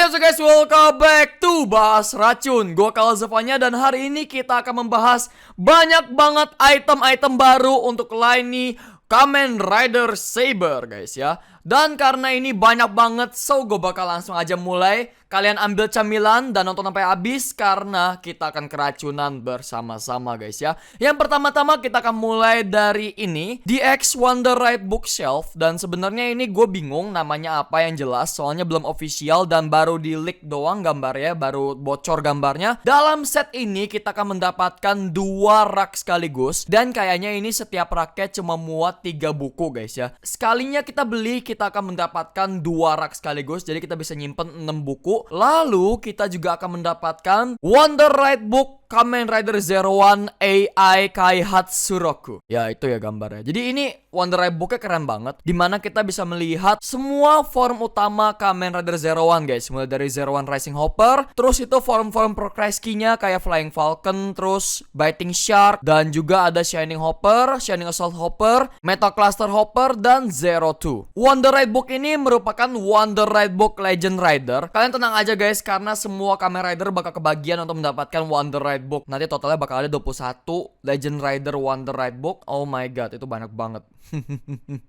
Hey so guys, welcome back to Bahas Racun. Gue Kalzavanya dan hari ini kita akan membahas banyak banget item-item baru untuk line Kamen Rider Saber guys ya. Dan karena ini banyak banget, so gue bakal langsung aja mulai. Kalian ambil camilan dan nonton sampai habis karena kita akan keracunan bersama-sama guys ya. Yang pertama-tama kita akan mulai dari ini, DX Wonder Ride Bookshelf. Dan sebenarnya ini gue bingung namanya apa yang jelas, soalnya belum official dan baru di leak doang gambarnya, baru bocor gambarnya. Dalam set ini kita akan mendapatkan 2 rak sekaligus. Dan kayaknya ini setiap raknya cuma muat 3 buku guys ya. Sekalinya kita beli, kita akan mendapatkan 2 rak sekaligus. Jadi kita bisa nyimpen 6 buku. Lalu kita juga akan mendapatkan Wonder Ride Book Kamen Rider Zero One AI Kaihatsuroku. Ya itu ya gambarnya. Jadi ini Wonder Ride Booknya keren banget, dimana kita bisa melihat semua form utama Kamen Rider Zero One guys. Mulai dari Zero One Rising Hopper, terus itu form-form progress-nya kayak Flying Falcon, terus Biting Shark, dan juga ada Shining Hopper, Shining Assault Hopper, Metal Cluster Hopper, dan Zero Two. Wonder Ride Book ini merupakan Wonder Ride Book Legend Rider. Kalian tenang aja guys, karena semua Kamen Rider bakal kebagian untuk mendapatkan Wonder Ride Book. Nanti totalnya bakal ada 21 Legend Rider Wonder Ride Book. Oh my god, itu banyak banget.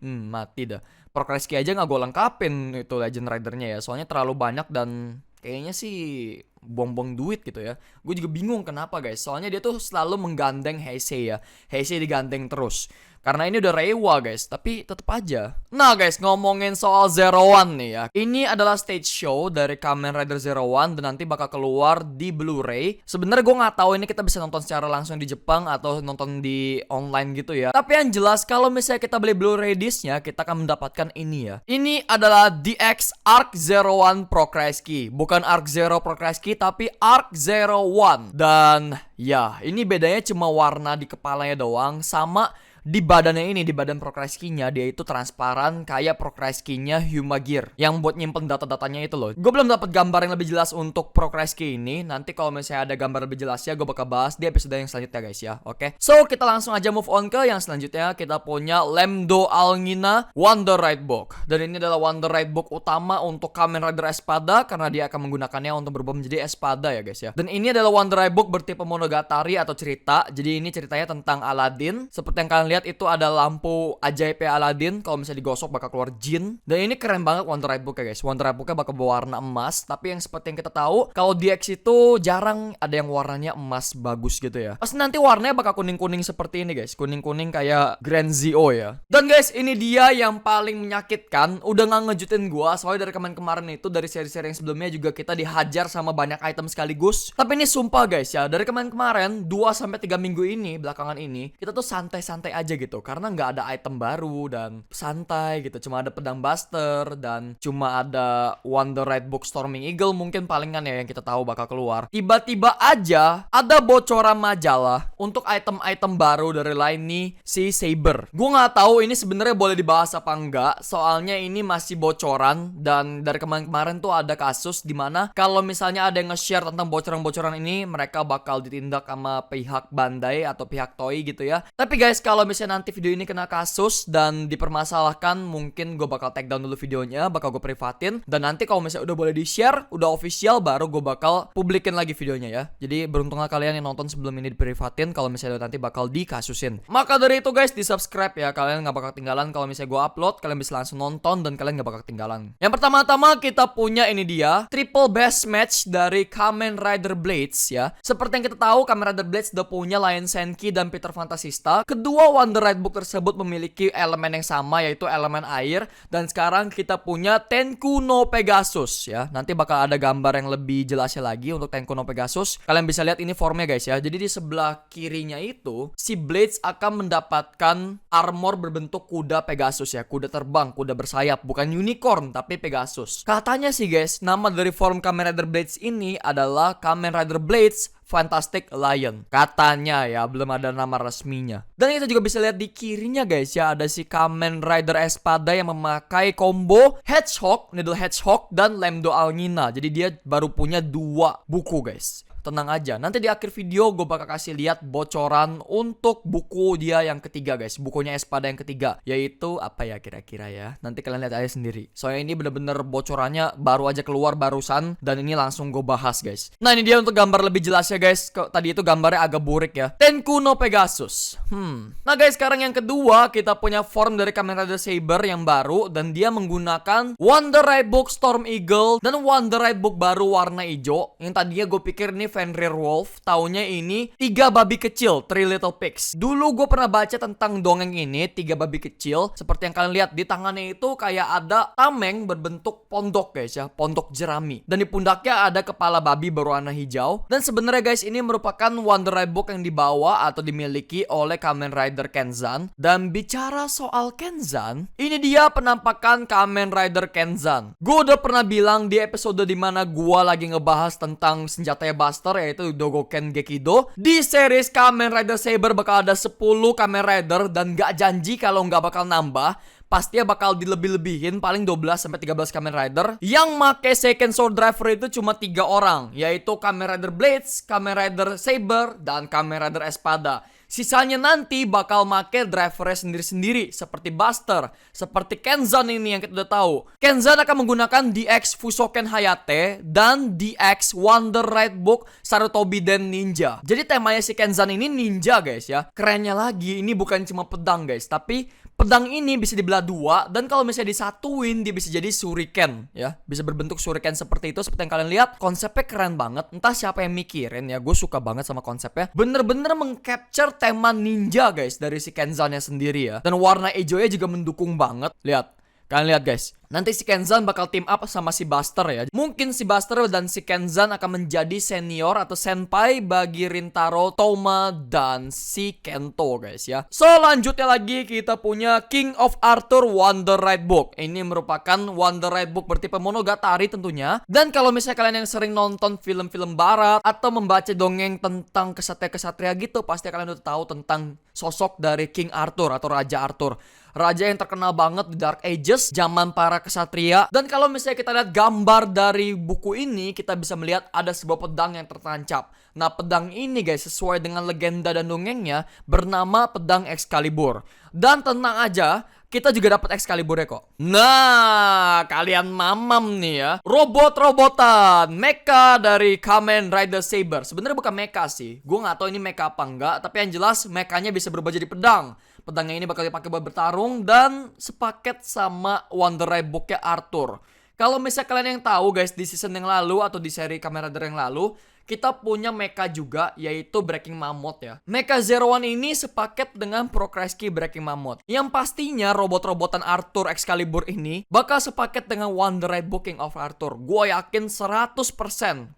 Mati dah. Progress aja gak gue lengkapin itu Legend Ridernya ya, soalnya terlalu banyak dan kayaknya sih buang-buang duit gitu ya. Gue juga bingung kenapa guys, soalnya dia tuh selalu menggandeng Heisei ya. Heisei digandeng terus karena ini udah Reiwa guys, tapi tetep aja. Nah guys, ngomongin soal Zero One nih ya. Ini adalah stage show dari Kamen Rider Zero One dan nanti bakal keluar di Blu-ray. Sebenarnya gue nggak tahu ini kita bisa nonton secara langsung di Jepang atau nonton di online gitu ya. Tapi yang jelas kalau misalnya kita beli Blu-ray disc-nya, kita akan mendapatkan ini ya. Ini adalah DX Arc Zero One Progress Key. Bukan Arc Zero Progress Key, tapi Arc Zero One. Dan ya, ini bedanya cuma warna di kepalanya doang, sama di badannya ini, di badan progress key-nya dia itu transparan kayak progress key-nya Humagear yang buat nyimpen data-datanya itu loh. Gue belum dapat gambar yang lebih jelas untuk progress key ini. Nanti kalau misalnya ada gambar lebih jelasnya gue bakal bahas di episode yang selanjutnya guys ya. Oke. So, kita langsung aja move on ke yang selanjutnya. Kita punya Lemdo Alngina Wonder Ride Book. Dan ini adalah Wonder Ride Book utama untuk Kamen Rider Espada karena dia akan menggunakannya untuk berubah menjadi Espada ya guys ya. Dan ini adalah Wonder Ride Book bertipe monogatari atau cerita. Jadi ini ceritanya tentang Aladdin. Seperti yang kalian lihat itu ada lampu ajaib Aladdin, kalau misalnya digosok bakal keluar jin. Dan ini keren banget Wonder Ride Book ya guys. Wonder Ride Booknya bakal berwarna emas, tapi yang seperti yang kita tahu kalau DX itu jarang ada yang warnanya emas bagus gitu ya. Pasti nanti warnanya bakal kuning-kuning seperti ini guys, kuning-kuning kayak Grand Zio ya. Dan guys, ini dia yang paling menyakitkan. Udah gak ngejutin gua, soalnya dari kemarin itu, dari seri-seri yang sebelumnya juga kita dihajar sama banyak item sekaligus. Tapi ini sumpah guys ya, dari kemarin 2-3 minggu ini, belakangan ini, kita tuh santai-santai aja gitu, karena nggak ada item baru dan santai gitu. Cuma ada pedang buster dan cuma ada Wonder Ride Book Storming Eagle mungkin palingan ya yang kita tahu bakal keluar. Tiba-tiba aja ada bocoran majalah untuk item-item baru dari line nih si Saber. Gue nggak tahu ini sebenarnya boleh dibahas apa enggak, soalnya ini masih bocoran. Dan dari kemarin tuh ada kasus dimana kalau misalnya ada yang nge-share tentang bocoran-bocoran ini, mereka bakal ditindak sama pihak Bandai atau pihak Toei gitu ya. Tapi guys, kalau misalnya nanti video ini kena kasus dan dipermasalahkan, mungkin gue bakal take down dulu videonya, bakal gue privatin. Dan nanti kalau misalnya udah boleh di-share, udah official, baru gue bakal publikin lagi videonya ya. Jadi beruntunglah kalian yang nonton sebelum ini diprivatin, kalau misalnya nanti bakal dikasusin. Maka dari itu guys, di-subscribe ya, kalian gak bakal ketinggalan. Kalau misalnya gue upload, kalian bisa langsung nonton dan kalian gak bakal ketinggalan. Yang pertama-tama kita punya ini dia, triple best match dari Kamen Rider Blades ya. Seperti yang kita tahu, Kamen Rider Blades udah punya Lion Senki dan Peter Fantasista. Kedua Wonder Ride Book tersebut memiliki elemen yang sama, yaitu elemen air. Dan sekarang kita punya Tenku no Pegasus ya. Nanti bakal ada gambar yang lebih jelasnya lagi untuk Tenku no Pegasus. Kalian bisa lihat ini formnya guys ya. Jadi di sebelah kirinya itu si Blades akan mendapatkan armor berbentuk kuda Pegasus ya. Kuda terbang, kuda bersayap. Bukan unicorn tapi Pegasus. Katanya sih guys, nama dari form Kamen Rider Blades ini adalah Kamen Rider Blades Fantastic Lion. Katanya ya, belum ada nama resminya. Dan kita juga bisa lihat di kirinya guys ya, ada si Kamen Rider Espada yang memakai combo Hedgehog, Needle Hedgehog, dan Lemdo Alngina. Jadi dia baru punya 2 buku guys. tenang aja. Nanti di akhir video gue bakal kasih lihat bocoran untuk buku dia yang ketiga guys. Bukunya Espada yang ketiga. Yaitu apa ya kira-kira ya. Nanti kalian lihat aja sendiri. Soalnya ini bener-bener bocorannya baru aja keluar barusan. Dan ini langsung gue bahas guys. Nah ini dia untuk gambar lebih jelas ya guys. Tadi itu gambarnya agak burik ya. Tenku no Pegasus. Nah guys, sekarang yang kedua kita punya form dari Kamen Rider Saber yang baru. Dan dia menggunakan Wonder Ride Book Storm Eagle dan Wonder Ride Book baru warna hijau. Yang tadinya gue pikir ini Fenrir Wolf, taunya ini 3 babi kecil, 3 Little Pigs. Dulu gue pernah baca tentang dongeng ini, 3 babi kecil. Seperti yang kalian lihat di tangannya itu kayak ada tameng berbentuk pondok guys ya, pondok jerami. Dan di pundaknya ada kepala babi berwarna hijau. Dan sebenarnya guys ini merupakan Wonder Ride Book yang dibawa atau dimiliki oleh Kamen Rider Kenzan. Dan bicara soal Kenzan, ini dia penampakan Kamen Rider Kenzan. Gue udah pernah bilang di episode dimana gue lagi ngebahas tentang senjatanya Buster, yaitu Dogoken Gekido. Di series Kamen Rider Saber bakal ada 10 Kamen Rider dan gak janji kalau gak bakal nambah. Pastinya bakal dilebih-lebihin paling 12-13 Kamen Rider. Yang make Second Sword Driver itu cuma 3 orang, yaitu Kamen Rider Blades, Kamen Rider Saber, dan Kamen Rider Espada. Sisanya nanti bakal make drivernya sendiri-sendiri, seperti Buster, seperti Kenzan ini yang kita udah tahu. Kenzan akan menggunakan DX Fusoken Hayate dan DX Wonder Ride Book Sarutobiden Ninja. Jadi temanya si Kenzan ini ninja guys ya. Kerennya lagi, ini bukan cuma pedang guys, tapi pedang ini bisa dibelah dua, dan kalau misalnya disatuin dia bisa jadi shuriken ya. Bisa berbentuk shuriken seperti itu, seperti yang kalian lihat. Konsepnya keren banget. Entah siapa yang mikirin ya, gue suka banget sama konsepnya. Bener-bener mengcapture tema ninja guys dari si Kenzannya sendiri ya. Dan warna hijaunya juga mendukung banget. Lihat, kalian lihat guys. Nanti si Kenzan bakal team up sama si Buster ya. Mungkin si Buster dan si Kenzan akan menjadi senior atau senpai bagi Rintaro, Toma, dan si Kento guys ya. Selanjutnya lagi kita punya King of Arthur Wonder Ride Book. Ini merupakan Wonder Ride Book bertipe monogatari tentunya. Dan kalau misalnya kalian yang sering nonton film-film barat atau membaca dongeng tentang kesatria-kesatria gitu, pasti kalian udah tahu tentang sosok dari King Arthur atau Raja Arthur. Raja yang terkenal banget di Dark Ages, zaman para kesatria. Dan kalau misalnya kita lihat gambar dari buku ini, kita bisa melihat ada sebuah pedang yang tertancap. Nah, pedang ini guys, sesuai dengan legenda dan dongengnya, bernama pedang Excalibur. Dan tenang aja, kita juga dapat Excalibur kok. Nah, kalian mamam nih ya. Robot-robotan mecha dari Kamen Rider Saber. Sebenarnya bukan mecha sih. Gue nggak tahu ini mecha apa enggak, tapi yang jelas mechanya bisa berubah jadi pedang. Pedangnya ini bakal dipakai buat bertarung dan sepaket sama Wonder Ride Book-nya Arthur. Kalau misalnya kalian yang tahu guys, di season yang lalu atau di seri Kamen Rider yang lalu, kita punya mecha juga, yaitu Breaking Mammoth ya. Mecha Zero One ini sepaket dengan Prokreski Breaking Mammoth. Yang pastinya robot-robotan Arthur Excalibur ini bakal sepaket dengan Wonder Ride Book King of Arthur. Gue yakin 100%,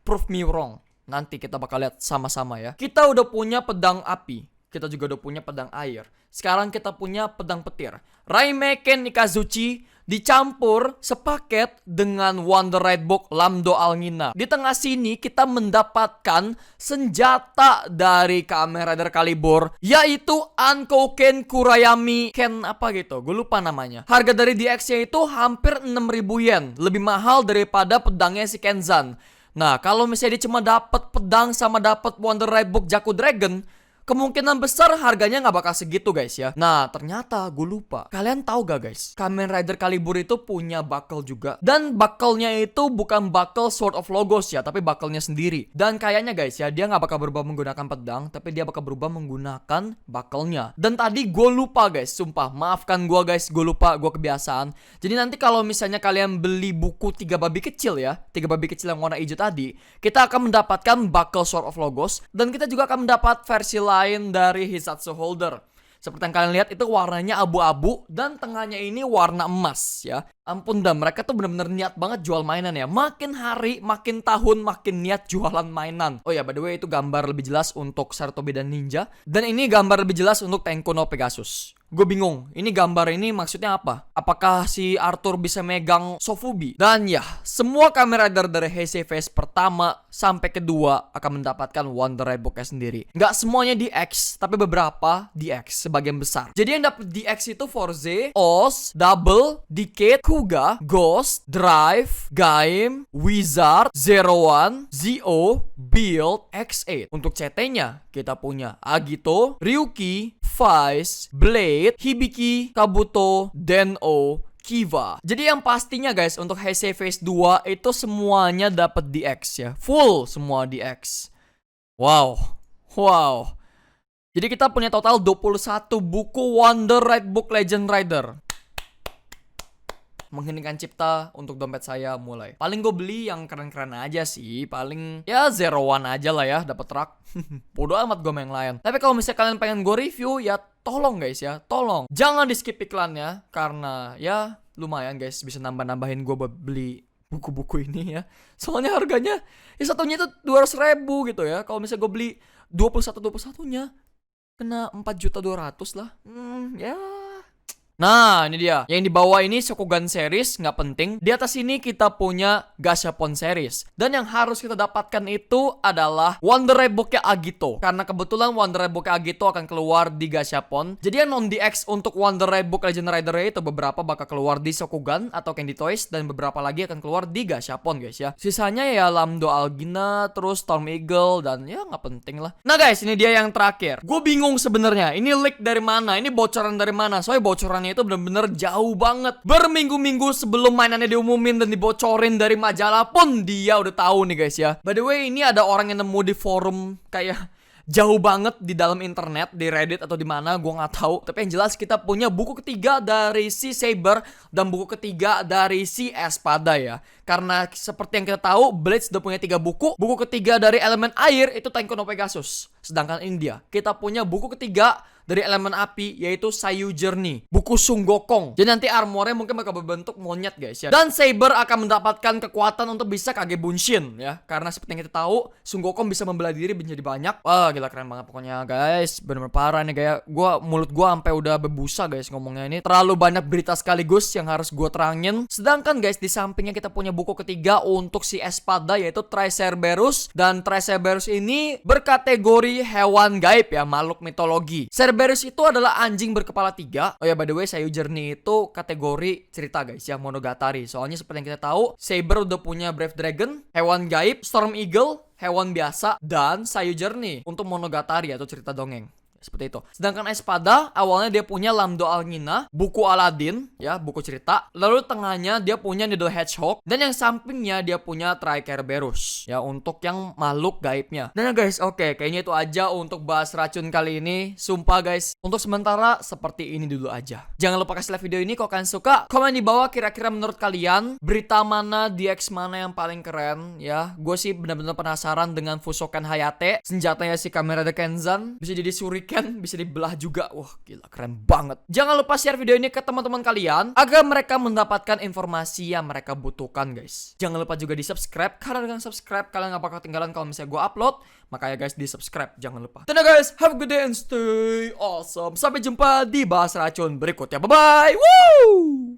prove me wrong. Nanti kita bakal lihat sama-sama ya. Kita udah punya pedang api. Kita juga udah punya pedang air. Sekarang kita punya pedang petir. Raimeken Nikazuchi dicampur sepaket dengan Wonder Ride Book Lambdo Alngina. Di tengah sini kita mendapatkan senjata dari Kamen Rider Calibur, yaitu Ankouken Kurayami Ken apa gitu. Gue lupa namanya. Harga dari DX-nya itu hampir 6.000 yen. Lebih mahal daripada pedangnya si Kenzan. Nah, kalau misalnya dia cuma dapat pedang sama dapat Wonder Ride Book Jaku Dragon, kemungkinan besar harganya nggak bakal segitu guys ya. Nah ternyata gue lupa. Kalian tahu gak guys? Kamen Rider Calibur itu punya buckle juga. Dan buckle-nya itu bukan buckle Sword of Logos ya, tapi buckle-nya sendiri. Dan kayaknya guys ya, dia nggak bakal berubah menggunakan pedang, tapi dia bakal berubah menggunakan buckle-nya. Dan tadi gue lupa guys, sumpah. Maafkan gue guys, gue lupa, gue kebiasaan. Jadi nanti kalau misalnya kalian beli buku 3 babi kecil ya, 3 babi kecil yang warna hijau tadi, kita akan mendapatkan buckle Sword of Logos. Dan kita juga akan mendapat versi lain dari Hisatsu Holder. Seperti yang kalian lihat itu warnanya abu-abu dan tengahnya ini warna emas ya. Ampun dah, mereka tuh bener-bener niat banget jual mainan ya. Makin hari, makin tahun, makin niat jualan mainan. Oh ya, by the way itu gambar lebih jelas untuk Sarutobiden Ninja. Dan ini gambar lebih jelas untuk Tenku no Pegasus. Gue bingung, ini gambar ini maksudnya apa? Apakah si Arthur bisa megang Sofubi? Dan ya, semua Kamen Rider dari Heisei Phase pertama sampai kedua akan mendapatkan Wonder Ride Book-nya sendiri. Nggak semuanya DX, tapi beberapa DX, sebagian besar. Jadi yang dapat DX itu Forze, Oz, Double, Decade, Kuga, Ghost, Drive, Gaim, Wizard, Zero One, Zio, Build X8. Untuk CT-nya kita punya Agito, Ryuki, Vice, Blade, Hibiki, Kabuto, Den-O, Kiva. Jadi yang pastinya guys, untuk Heisei Phase 2 itu semuanya dapat DX ya. Full semua DX. Wow. Jadi kita punya total 21 buku Wonder Ride Book Legend Rider. Mengheningkan cipta untuk dompet saya mulai. Paling gue beli yang keren-keren aja sih. Paling ya 01 aja lah ya, dapat rak. Bodoh amat gue main lain. Tapi kalau misalnya kalian pengen gue review, ya tolong guys ya, tolong. Jangan di skip iklannya, karena ya lumayan guys, bisa nambah-nambahin gue buat beli buku-buku ini ya. Soalnya harganya ya satunya itu 200.000 gitu ya. Kalau misalnya gue beli 21-21-nya kena 4.200.000 lah. Ya. Nah, ini dia. Yang di bawah ini Shokugan series, nggak penting. Di atas ini kita punya Gashapon series. Dan yang harus kita dapatkan itu adalah Wonder Ride Book Agito. Karena kebetulan Wonder Ride Book Agito akan keluar di Gashapon. Jadi yang non-DX untuk Wonder Ride Book Legend Rider itu beberapa bakal keluar di Shokugan atau Candy Toys. Dan beberapa lagi akan keluar di Gashapon guys ya. Sisanya ya Lambda Algina, terus Storm Eagle, dan ya nggak penting lah. Nah guys, ini dia yang terakhir. Gue bingung sebenarnya. Ini leak dari mana? Ini bocoran dari mana? Soalnya bocorannya itu bener-bener jauh banget. Berminggu-minggu sebelum mainannya diumumin dan dibocorin dari majalah pun dia udah tahu nih guys ya. By the way, ini ada orang yang nemu di forum kayak jauh banget di dalam internet, di Reddit atau di mana, gue nggak tahu. Tapi yang jelas kita punya buku ketiga dari si Saber dan buku ketiga dari si Espada ya. Karena seperti yang kita tahu, Blade sudah punya 3 buku. Buku ketiga dari elemen air itu Tenko no Pegasus. Sedangkan India, kita punya buku ketiga dari elemen api, yaitu Sayu Journey, buku Sunggokong. Jadi nanti armornya mungkin bakal berbentuk monyet guys ya. Dan Saber akan mendapatkan kekuatan untuk bisa Kage Bunshin ya. Karena seperti yang kita tahu, Sunggokong bisa membelah diri menjadi banyak. Wah gila keren banget pokoknya guys. Bener-bener parah nih kayak mulut gua sampai udah berbusa guys ngomongnya ini. Terlalu banyak berita sekaligus yang harus gua terangin. Sedangkan guys di sampingnya kita punya buku ketiga untuk si Espada, yaitu Tricerberus. Dan Tricerberus ini berkategori hewan gaib ya, makhluk mitologi. Cerberus itu adalah anjing berkepala 3. Oh ya by the way, Sayu Journey itu kategori cerita guys ya, Monogatari. Soalnya seperti yang kita tahu, Saber udah punya Brave Dragon, hewan gaib, Storm Eagle, hewan biasa, dan Sayu Journey untuk Monogatari atau cerita dongeng. Seperti itu. Sedangkan Espada awalnya dia punya Lambda Algina, buku Aladdin ya, buku cerita. Lalu tengahnya dia punya Needle Hedgehog, dan yang sampingnya dia punya Tricerberus ya, untuk yang makhluk gaibnya. Dan guys, oke, kayaknya itu aja untuk bahas racun kali ini. Sumpah guys, untuk sementara seperti ini dulu aja. Jangan lupa kasih like video ini kalau kalian suka. Komen di bawah kira-kira menurut kalian berita mana, DX mana yang paling keren ya. Gue sih benar-benar penasaran dengan Fusokan Hayate, senjatanya si Kamen Kenzan, bisa jadi Shuriken, bisa dibelah juga. Wah gila keren banget. Jangan lupa share video ini ke teman-teman kalian agar mereka mendapatkan informasi yang mereka butuhkan guys. Jangan lupa juga di subscribe, karena dengan subscribe kalian gak bakal ketinggalan kalau misalnya gue upload. Makanya guys di subscribe, jangan lupa. Dadah guys, have a good day and stay awesome. Sampai jumpa di bahas racun berikutnya. Bye bye. Woo!